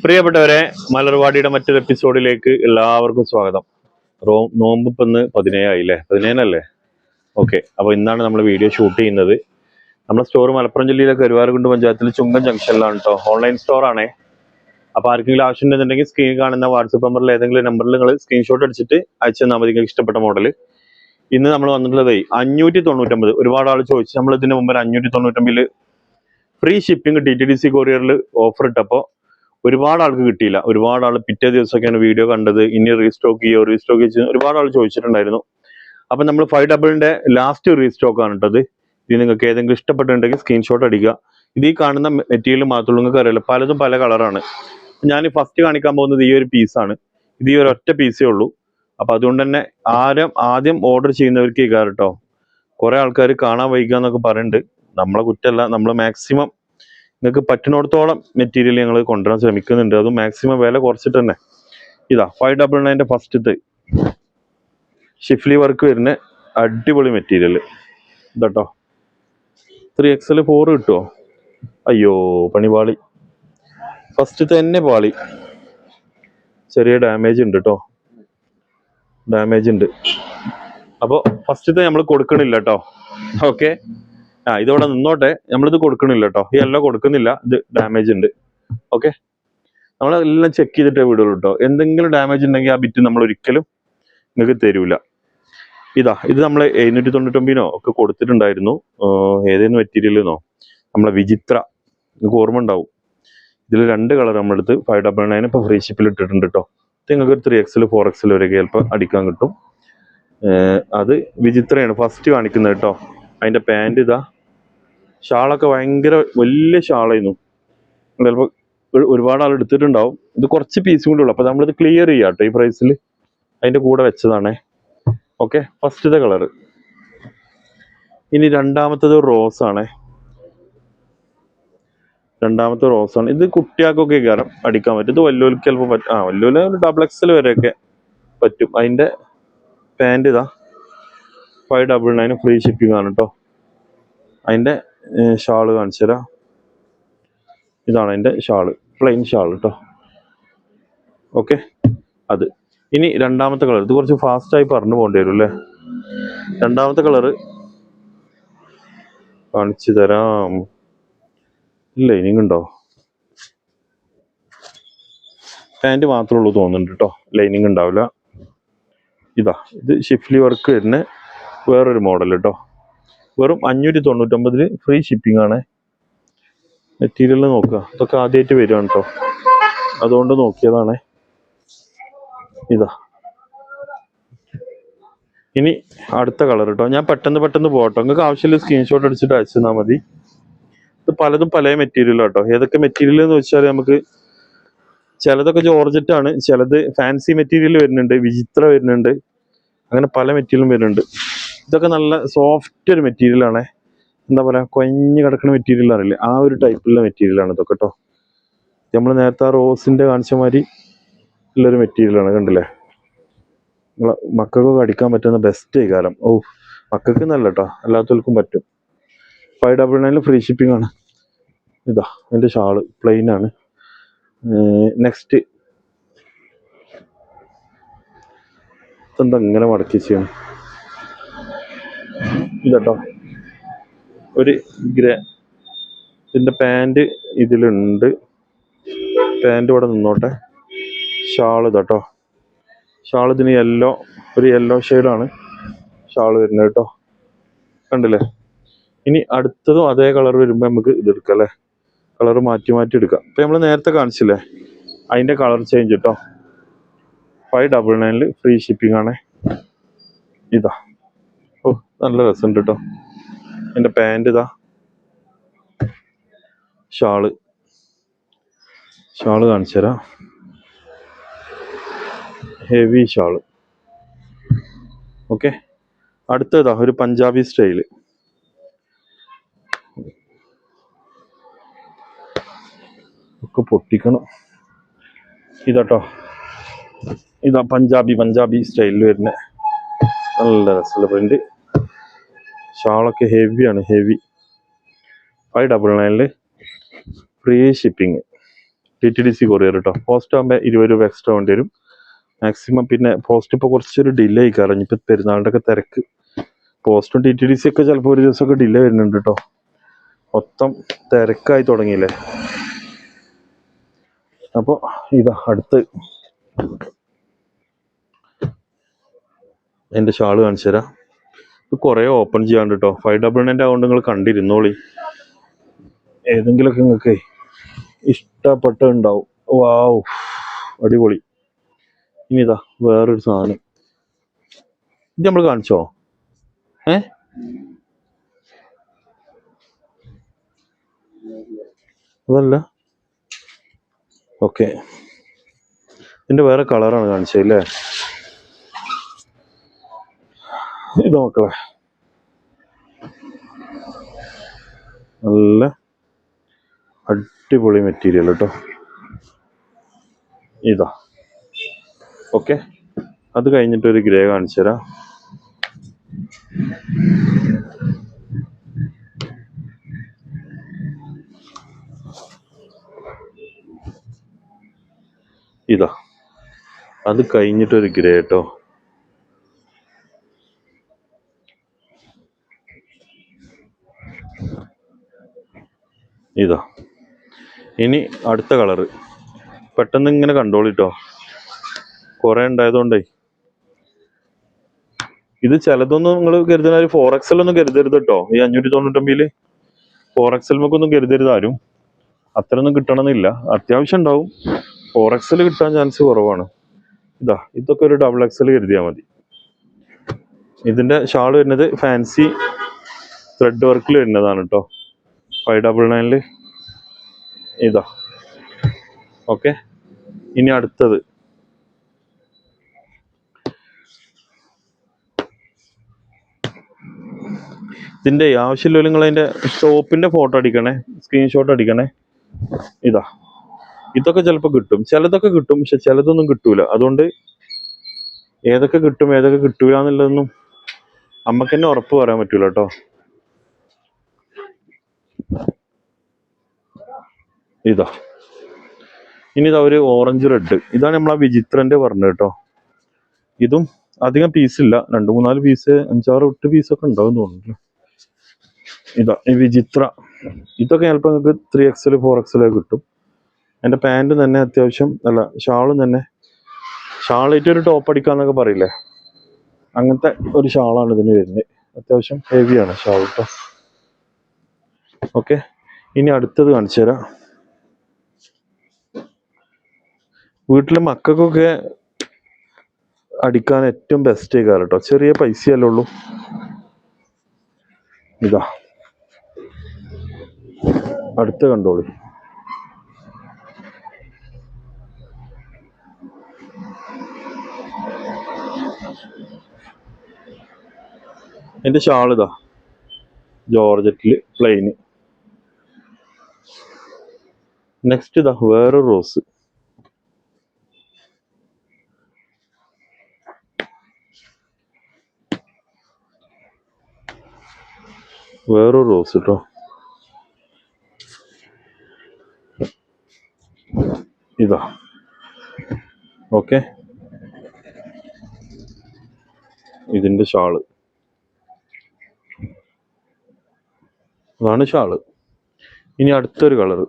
പ്രിയപ്പെട്ടവരെ, മലർവാടിയുടെ മറ്റൊരു എപ്പിസോഡിലേക്ക് എല്ലാവർക്കും സ്വാഗതം. നോമ്പ് ഇപ്പം ഇന്ന് 17 17 ഓക്കെ. അപ്പോൾ ഇന്നാണ് നമ്മൾ വീഡിയോ ഷൂട്ട് ചെയ്യുന്നത്. നമ്മുടെ സ്റ്റോർ മലപ്പുറം ജില്ലയിലെ കരുവാരക്കുണ്ട് പഞ്ചായത്തിൽ ചുങ്കൻ ജംഗ്ഷനിലാണ് കേട്ടോ. ഓൺലൈൻ സ്റ്റോർ ആണേ. അപ്പോൾ ആർക്കെങ്കിലും ആവശ്യമുണ്ടെന്നുണ്ടെങ്കിൽ സ്ക്രീൻ കാണുന്ന വാട്സപ്പ് നമ്പറിൽ ഏതെങ്കിലും നമ്പറിൽ നിങ്ങൾ സ്ക്രീൻഷോട്ട് അടിച്ചിട്ട് അയച്ചു തന്നാൽ മതി നിങ്ങൾക്ക് ഇഷ്ടപ്പെട്ട മോഡൽ. ഇന്ന് നമ്മൾ വന്നിട്ടുള്ളത് 599. ഒരുപാട് ആൾ ചോദിച്ചു. നമ്മൾ ഇതിന് മുമ്പ് 599 ഫ്രീ ഷിപ്പിംഗ് DTDC കൊറിയറിൽ ഓഫർ ഇട്ടപ്പോൾ ഒരുപാട് ആൾക്ക് കിട്ടിയില്ല. ഒരുപാട് ആൾ പിറ്റേ ദിവസമൊക്കെയാണ് വീഡിയോ കണ്ടത്. ഇനി റീസ്റ്റോക്ക് ചെയ്ത് ഒരുപാട് ആൾ ചോദിച്ചിട്ടുണ്ടായിരുന്നു. അപ്പം നമ്മൾ 500 ലാസ്റ്റ് റീസ്റ്റോക്ക് ആണ് ഇട്ടത്. ഇത് നിങ്ങൾക്ക് ഏതെങ്കിലും ഇഷ്ടപ്പെട്ടിട്ടുണ്ടെങ്കിൽ സ്ക്രീൻഷോട്ട് അടിക്കുക. ഇത് ഈ കാണുന്ന മെറ്റീരിയൽ മാത്രമേ നിങ്ങൾക്ക് അറിയില്ല, പലതും പല കളറാണ്. ഞാൻ ഫസ്റ്റ് കാണിക്കാൻ പോകുന്നത് ഈ ഒരു പീസാണ്. ഇത് ഈ ഒരു ഒറ്റ പീസേ ഉള്ളൂ. അപ്പം അതുകൊണ്ട് തന്നെ ആദ്യം ഓർഡർ ചെയ്യുന്നവർക്ക് കേട്ടോ. കുറെ ആൾക്കാർ കാണാൻ വൈകുക എന്നൊക്കെ പറയുന്നുണ്ട്. നമ്മളെ കുറ്റമല്ല, നമ്മൾ മാക്സിമം നിങ്ങൾക്ക് പറ്റുന്നിടത്തോളം മെറ്റീരിയൽ ഞങ്ങൾ കൊണ്ടുവരാൻ ശ്രമിക്കുന്നുണ്ട്. അത് മാക്സിമം വില കുറച്ചിട്ട് തന്നെ. ഇതാ 599 ഫസ്റ്റത്തെ ഷിഫ്ലി വർക്ക് വരുന്ന അടിപൊളി മെറ്റീരിയൽ ഇതാട്ടോ. 3XL 4 കിട്ടുമോ? അയ്യോ, പണിപാളി. ഫസ്റ്റത്തെ തന്നെ പാളി. ചെറിയ ഡാമേജ് ഉണ്ട് കേട്ടോ, ഡാമേജ് ഉണ്ട്. അപ്പോൾ ഫസ്റ്റത്തെ നമ്മൾ കൊടുക്കണില്ല കേട്ടോ. ഓക്കെ, ഇതോടെ നിന്നോട്ടെ, നമ്മളിത് കൊടുക്കണില്ല കേട്ടോ. ഈ എല്ലാം കൊടുക്കുന്നില്ല, ഇത് ഡാമേജ് ഉണ്ട്. ഓക്കെ, നമ്മളെല്ലാം ചെക്ക് ചെയ്തിട്ടേ വിടുള്ളൂ കേട്ടോ. എന്തെങ്കിലും ഡാമേജ് ഉണ്ടെങ്കിൽ ആ ബിറ്റ് നമ്മൾ ഒരിക്കലും നിങ്ങൾക്ക് തരൂല. ഇത് നമ്മൾ 799 ഒക്കെ കൊടുത്തിട്ടുണ്ടായിരുന്നു. ഏതേന്ന് മെറ്റീരിയലെന്നോ, നമ്മളെ വിചിത്ര, നിങ്ങൾക്ക് ഓർമ്മ ഉണ്ടാവും. ഇതിൽ 2 കളർ നമ്മളെടുത്ത് 599 ഇപ്പോൾ ഫ്രീ ഷിപ്പിൽ ഇട്ടിട്ടുണ്ട് കേട്ടോ. ഇത് നിങ്ങൾക്ക് 3XL 4XL വരെ ചിലപ്പോൾ അടിക്കാൻ കിട്ടും. അത് വിചിത്രയാണ് ഫസ്റ്റ് കാണിക്കുന്നത് കേട്ടോ. അതിൻ്റെ പാൻറ് ഇതാ. ഷാളൊക്കെ ഭയങ്കര വലിയ ഷാളായിരുന്നു. ചിലപ്പോൾ ഒരുപാട് ആൾ എടുത്തിട്ടുണ്ടാവും. ഇത് കുറച്ച് പീസും കൂടെ ഉള്ളു. അപ്പോൾ നമ്മളിത് ക്ലിയർ ചെയ്യാം കേട്ടോ. ഈ പ്രൈസിൽ അതിൻ്റെ കൂടെ വെച്ചതാണേ. ഓക്കെ, ഫസ്റ്റത്തെ കളറ്. ഇനി രണ്ടാമത്തത് റോസാണേ. രണ്ടാമത്തെ റോസാണ്. ഇത് കുട്ടികൾക്കൊക്കെ കാരണം അടിക്കാൻ പറ്റും. ഇത് വല്ലോർക്ക് ചിലപ്പോൾ പറ്റും. വല്ലോല് XXL വരെയൊക്കെ പറ്റും. അതിൻ്റെ പാൻറ് ഇതാ 599 ഫ്രീ ഷിപ്പിംഗ് ആണ് കേട്ടോ. അതിൻ്റെ ഷാള് കാണിച്ചു തരാം. ഇതാണ് അതിൻ്റെ ഷാള്, പ്ലെയിൻ ഷാൾ കേട്ടോ. ഓക്കെ, അത്. ഇനി രണ്ടാമത്തെ കളർ. ഇത് കുറച്ച് ഫാസ്റ്റായി പറഞ്ഞു പോകേണ്ടി വരും അല്ലേ. രണ്ടാമത്തെ കളറ് കാണിച്ചു തരാം. ലൈനിങ് ഉണ്ടോ? പാൻറ് മാത്രമേ ഉള്ളൂ തോന്നുന്നുണ്ട് കേട്ടോ, ലൈനിങ് ഉണ്ടാവില്ല. ഇത് ഷിഫ്ലി വർക്ക് വരുന്ന വേറൊരു മോഡൽ കേട്ടോ. വെറും 599 ഫ്രീ ഷിപ്പിംഗ് ആണ്. മെറ്റീരിയൽ നോക്കുക, ഇതൊക്കെ ആദ്യമായിട്ട് വരികയാണ് കേട്ടോ, അതുകൊണ്ട് നോക്കിയതാണ്. ഇതാ ഇനി അടുത്ത കളർ കേട്ടോ. ഞാൻ പെട്ടെന്ന് പോകട്ടോ. നിങ്ങൾക്ക് ആവശ്യമില്ല സ്ക്രീൻഷോട്ട് അടിച്ചിട്ട് അയച്ചു തന്നാൽ മതി. ഇത് പലതും പല മെറ്റീരിയലും കേട്ടോ. ഏതൊക്കെ മെറ്റീരിയൽ എന്ന് വെച്ചാൽ നമുക്ക് ചിലതൊക്കെ ജോർജറ്റ് ആണ്, ചിലത് ഫാൻസി മെറ്റീരിയൽ വരുന്നുണ്ട്, വിചിത്ര വരുന്നുണ്ട്, അങ്ങനെ പല മെറ്റീരിയലും വരുന്നുണ്ട്. ഇതൊക്കെ നല്ല സോഫ്റ്റ് ഒരു മെറ്റീരിയലാണ്. എന്താ പറയുക, കൊഞ്ഞ് കിടക്കുന്ന മെറ്റീരിയൽ അറിയില്ലേ, ആ ഒരു ടൈപ്പിലുള്ള മെറ്റീരിയലാണ് ഇതൊക്കെ കേട്ടോ. നമ്മൾ നേരത്തെ ആ റോസിൻ്റെ കാണിച്ച മാതിരി ഉള്ളൊരു മെറ്റീരിയലാണ്, കണ്ടില്ലേ. നമ്മളെ മക്കൾക്കൊക്കെ അടിക്കാൻ പറ്റുന്ന ബെസ്റ്റ് കാലം. മക്കൾക്ക് നല്ല കേട്ടോ, അല്ലാത്തവർക്കും പറ്റും. 599 ഫ്രീ ഷിപ്പിംഗ് ആണ്. ഇതാ എൻ്റെ ഷാള് പ്ലെയിൻ ആണ്. നെക്സ്റ്റ് എന്താ ഇങ്ങനെ മടക്കി ചെയ്യണം. ഇതട്ടോ, ഒരു ഇതിൻ്റെ പാൻറ് ഇതിലുണ്ട്. പാൻറ് ഇവിടെ നിന്നോട്ടെ. ഷാൾ ഇതാട്ടോ. ഷാൾ ഇതിന് ഒരു യെല്ലോ ഷെയ്ഡാണ് ഷാൾ വരുന്നത് കേട്ടോ, കണ്ടില്ലേ. ഇനി അടുത്തതും അതേ കളർ വരുമ്പോൾ നമുക്ക് ഇതെടുക്കാം അല്ലേ. കളർ മാറ്റി എടുക്കാം. ഇപ്പം നമ്മൾ നേരത്തെ കാണിച്ചില്ലേ, അതിൻ്റെ കളർ ചേഞ്ച് കേട്ടോ. 599 ഫ്രീ ഷിപ്പിംഗ് ആണ്. ഇതാ, നല്ല രസമുണ്ട് കേട്ടോ. എൻ്റെ പാൻറ് ഇതാ. ഷാള് കാണിച്ചു തരാം. Heavy shawl. ഓക്കെ, അടുത്തതാ ഒരു പഞ്ചാബി സ്റ്റൈല്. ഒക്കെ പൊട്ടിക്കണം. ഇതാട്ടോ, ഇതാ പഞ്ചാബി സ്റ്റൈലിൽ വരുന്ന നല്ല രസമുള്ള പ്രിന്റ്. ഷാളൊക്കെ heavy. 599 free shipping. TTDC courier കേട്ടോ. പോസ്റ്റ് ആകുമ്പോൾ 20 രൂപ എക്സ്ട്രാ വേണ്ടി വരും മാക്സിമം. പിന്നെ പോസ്റ്റ് ഇപ്പോൾ കുറച്ചൊരു ഡിലേ ആയി കാരണം ഇപ്പം പെരുന്നാളിൻ്റെ ഒക്കെ തിരക്ക്. പോസ്റ്റും TTDC ഒക്കെ ചിലപ്പോൾ ഒരു ദിവസമൊക്കെ ഡിലേ വരുന്നുണ്ട് കേട്ടോ. മൊത്തം തിരക്കായി തുടങ്ങിയില്ലേ. അപ്പോൾ ഇതാ അടുത്ത് എൻ്റെ ഷാള് കാണിച്ചു തരാം. ഇത് കുറേ ഓപ്പൺ ചെയ്യാണ്ട് കേട്ടോ. 599 ആവുകൊണ്ട് നിങ്ങൾ കണ്ടിരുന്നോളി. ഏതെങ്കിലുമൊക്കെ നിങ്ങൾക്ക് ഇഷ്ടപ്പെട്ടുണ്ടാവും. വാവ്, അടിപൊളി. ഇനി ഇതാ വേറൊരു സാധനം. ഇത് നമ്മൾ കാണിച്ചോ? അതല്ല, ഓക്കെ. ഇതിൻ്റെ വേറെ കളറാണ് കാണിച്ചത് അല്ലേ? ഇത് മക്കളെ നല്ല അടിപൊളി മെറ്റീരിയൽ കേട്ടോ. ഇതാ ഓക്കെ. അത് കഴിഞ്ഞിട്ടൊരു ഗ്രേ കാണിച്ചു തരാം. ഇതാ അത് കഴിഞ്ഞിട്ടൊരു ഗ്രേ കേട്ടോ. ഇതാ ഇനി അടുത്ത കളറ്. പെട്ടെന്ന് ഇങ്ങനെ കണ്ടോളിട്ടോ, കുറെ ഉണ്ടായതുകൊണ്ടേ. ഇത് ചിലതൊന്നും നിങ്ങൾ കരുതുന്ന ഒരു 4XL ഒന്നും കരുതരുത് കേട്ടോ. ഈ 599 4XL കരുതരുത് ആരും. അത്രയൊന്നും കിട്ടണമെന്നില്ല. അത്യാവശ്യം ഉണ്ടാവും. 4XL കിട്ടാൻ ചാൻസ് കുറവാണ്. ഇതാ ഇതൊക്കെ ഒരു XXL കരുതിയാൽ മതി. ഇതിന്റെ ഷാൾ വരുന്നത് ഫാൻസി ത്രെഡ് വർക്കിൽ വരുന്നതാണ് കേട്ടോ. 599 ഇതാ ഓക്കെ. ഇനി അടുത്തത് ഇതിന്റെ ആവശ്യമില്ല. നിങ്ങൾ അതിന്റെ ഷോപ്പിന്റെ ഫോട്ടോ അടിക്കണേ, സ്ക്രീൻഷോട്ട് അടിക്കണേ. ഇതാ ഇതൊക്കെ ചിലപ്പോൾ കിട്ടും, ചിലതൊക്കെ കിട്ടും, പക്ഷെ ചിലതൊന്നും കിട്ടൂല. അതുകൊണ്ട് ഏതൊക്കെ കിട്ടും ഏതൊക്കെ കിട്ടൂല എന്നുള്ളതൊന്നും നമുക്ക് തന്നെ ഉറപ്പ് പറയാൻ പറ്റൂല കേട്ടോ. ഇതാ ഇനി ഇതാ ഒരു ഓറഞ്ച് റെഡ്. ഇതാണ് നമ്മളാ വിചിത്രന്റെ പറഞ്ഞത് കേട്ടോ. ഇതും അധികം പീസില്ല, 2-3-4 പീസ്, 5-6-8 പീസൊക്കെ ഉണ്ടാവും തോന്നുന്നു. ഇതാ ഈ വിചിത്ര. ഇതൊക്കെ ചിലപ്പോൾ നിങ്ങൾക്ക് 3XL 4XL കിട്ടും. എൻ്റെ പാൻറ്റും തന്നെ അത്യാവശ്യം അല്ല, ഷാളും തന്നെ ഷാളായിട്ട് ഒരു ടോപ്പ് അടിക്കാന്നൊക്കെ പറയില്ലേ, അങ്ങനത്തെ ഒരു ഷാളാണ് ഇതിന് വരുന്നത്. അത്യാവശ്യം ഹെവിയാണ് ഷാൾ കേട്ടോ. ഓക്കെ. ഇനി അടുത്തത് കാണിച്ചു തരാം. വീട്ടിലെ മക്കൾക്കൊക്കെ അടിക്കാൻ ഏറ്റവും ബെസ്റ്റ് ആയിക്കാരം കേട്ടോ. ചെറിയ പൈസയല്ലേ ഉള്ളൂ. ഇതാ അടുത്ത കണ്ടോളൂ. എൻ്റെ ഷാൾ ഇതാ ജോർജറ്റില് പ്ലെയിന്. നെക്സ്റ്റ് ഇതാ വേറൊരു റോസ്. വേറൊരു റോസ് കേട്ടോ. ഇതാ ഓക്കെ. ഇതിന്റെ ഷാള് അതാണ് ഷാള്. ഇനി അടുത്തൊരു കളറ്.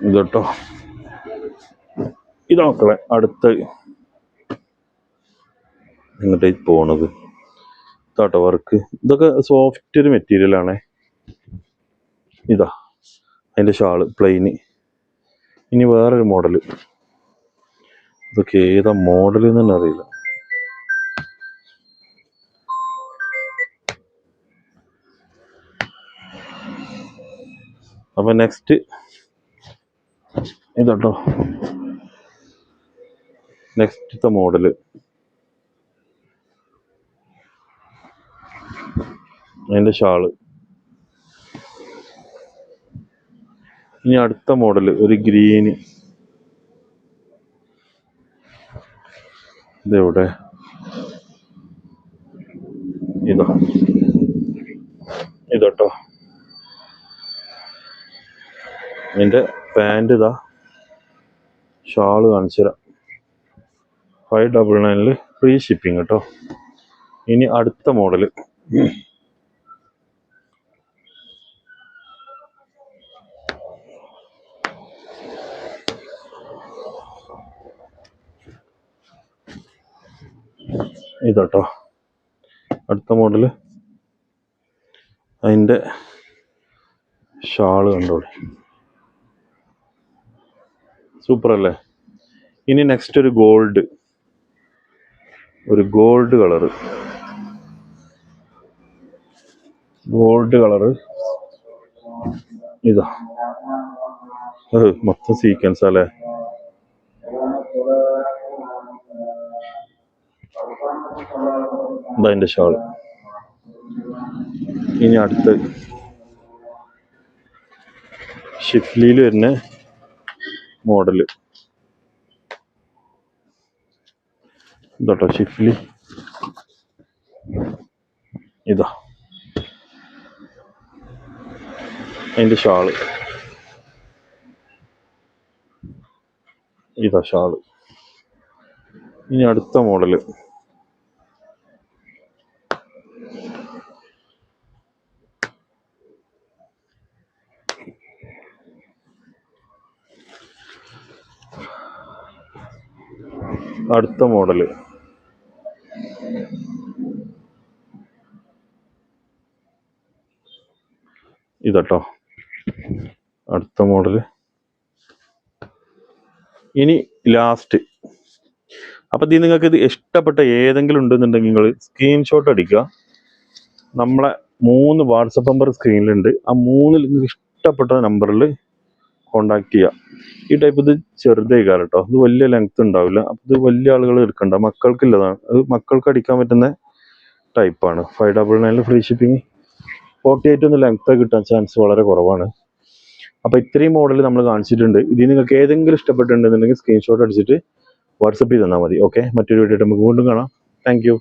ഇതട്ടോ. ഇതാ മക്കളെ അടുത്ത എങ്ങോട്ടേക്ക് പോണത്. ഇതാട്ടോ വർക്ക്. ഇതൊക്കെ സോഫ്റ്റ് ഒരു മെറ്റീരിയൽ ആണേ. ഇതാ അതിന്റെ ഷാള് പ്ലെയിന്. ഇനി വേറൊരു മോഡല്. ഇതൊക്കെ ഏതാ മോഡൽ എന്ന് തന്നെ അറിയില്ല. അപ്പൊ നെക്സ്റ്റ് ഇതട്ടോ, നെക്സ്റ്റത്തെ മോഡല്. അതിന്റെ ഷാള്. ഇനി അടുത്ത മോഡല് ഒരു ഗ്രീന്. ഇതെവിടെ ഇതോട്ടോ. എൻ്റെ പാൻറ് ഇതാ, ഷാള് കാണിച്ചു തരാം. 599 ഫ്രീ ഷിപ്പിംഗ് കേട്ടോ. ഇനി അടുത്ത മോഡല് ഇതോട്ടോ. അടുത്ത മോഡല് അതിൻ്റെ ഷാള് കണ്ടോളി, സൂപ്പർ അല്ലേ. ഇനി നെക്സ്റ്റ് ഒരു ഗോൾഡ് കളറ് ഇതാ. മൊത്തം സീക്വൻസ് അല്ലേ. ഇതതിൻ്റെ ഷാള്. ഇനി അടുത്ത് ഷിഫ്ലിയിൽ വരുന്ന മോഡല് ഇതോട്ടോ. ഷിഫ്ലി ഇതാ, അതിൻ്റെ ഷാള് ഇതാ ഷാള്. ഇനി അടുത്ത മോഡല് ഇതട്ടോ. അടുത്ത മോഡല്. ഇനി ലാസ്റ്റ്. അപ്പം ഇത് നിങ്ങൾക്ക് ഇത് ഇഷ്ടപ്പെട്ട ഏതെങ്കിലും ഉണ്ടെന്നുണ്ടെങ്കിൽ നിങ്ങൾ സ്ക്രീൻഷോട്ട് അടിക്കുക. നമ്മളെ 3 വാട്സപ്പ് നമ്പർ സ്ക്രീനിലുണ്ട്. ആ 3 നിങ്ങൾക്ക് ഇഷ്ടപ്പെട്ട നമ്പറിൽ കോണ്ടാക്ട് ചെയ്യുക. ഈ ടൈപ്പ് ഇത് ചെറുതായിക്കാറ് കേട്ടോ, ഇത് വലിയ ലെങ്ത് ഉണ്ടാവില്ല. അപ്പം ഇത് വലിയ ആളുകൾ എടുക്കണ്ട, മക്കൾക്കുള്ളതാണ്. അത് മക്കൾക്ക് അടിക്കാൻ പറ്റുന്ന ടൈപ്പാണ്. 599 ഫ്രീ ഷിപ്പിംഗ്. 48 ഒന്നും ലെങ്ത് കിട്ടാൻ ചാൻസ് വളരെ കുറവാണ്. അപ്പോൾ ഇത്രയും മോഡൽ നമ്മൾ കാണിച്ചിട്ടുണ്ട്. ഇതിൽ നിങ്ങൾക്ക് ഏതെങ്കിലും ഇഷ്ടപ്പെട്ടിട്ടുണ്ടെന്നുണ്ടെങ്കിൽ സ്ക്രീൻഷോട്ട് അടിച്ചിട്ട് വാട്സപ്പ് ചെയ്ത് തന്നാൽ മതി. ഓക്കെ, മറ്റൊരു വീഡിയോ നമുക്ക് വീണ്ടും കാണാം. Thank you.